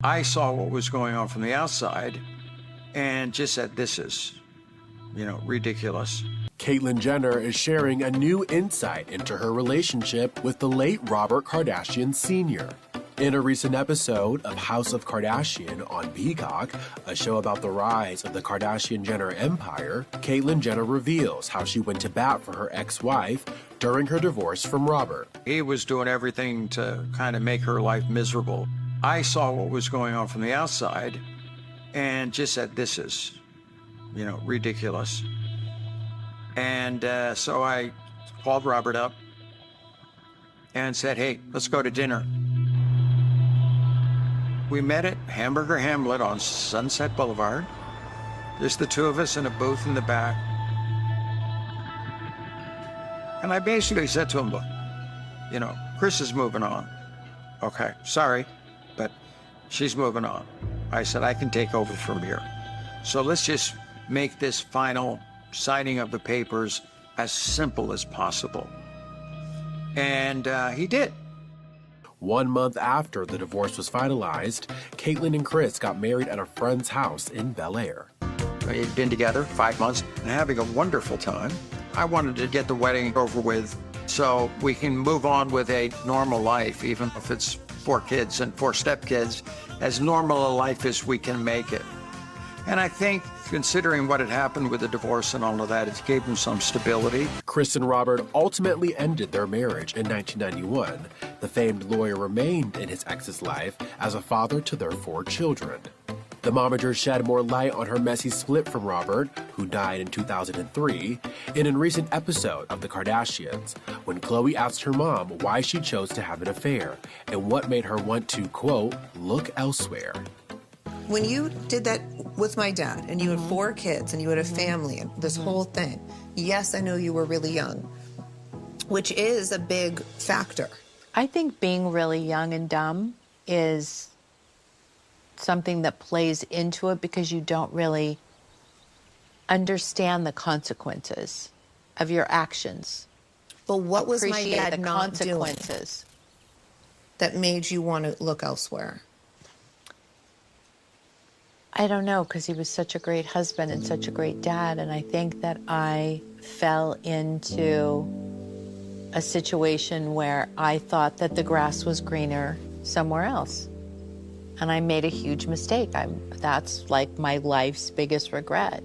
I saw what was going on from the outside and just said, this is, ridiculous. Caitlyn Jenner is sharing a new insight into her relationship with the late Robert Kardashian Sr. In a recent episode of House of Kardashian on Peacock, a show about the rise of the Kardashian Jenner empire, Caitlyn Jenner reveals how she went to bat for her ex-wife during her divorce from Robert. He was doing everything to kind of make her life miserable. I saw what was going on from the outside and just said, this is, ridiculous. And so I called Robert up and said, hey, let's go to dinner. We met at Hamburger Hamlet on Sunset Boulevard. Just the two of us in a booth in the back. And I basically said to him, look, Kris is moving on. Okay, sorry, but she's moving on. I said, I can take over from here. So let's just make this final signing of the papers as simple as possible. And he did. 1 month after the divorce was finalized, Caitlyn and Kris got married at a friend's house in Bel Air. We'd been together 5 months and having a wonderful time. I wanted to get the wedding over with so we can move on with a normal life, even if it's 4 kids and 4 stepkids, as normal a life as we can make it. And I think, considering what had happened with the divorce and all of that, it gave them some stability. Kris and Robert ultimately ended their marriage in 1991. The famed lawyer remained in his ex's life as a father to their 4 children. The momager shed more light on her messy split from Robert, who died in 2003, in a recent episode of The Kardashians, when Khloe asked her mom why she chose to have an affair and what made her want to, quote, look elsewhere. When you did that with my dad, and you had 4 kids, and you had a family, and this whole thing, yes, I know you were really young, which is a big factor. I think being really young and dumb is something that plays into it because you don't really understand the consequences of your actions. But what was my Appreciate dad the not doing consequences that made you want to look elsewhere? I don't know, because he was such a great husband and such a great dad, and I think that I fell into a situation where I thought that the grass was greener somewhere else. And I made a huge mistake. That's like my life's biggest regret.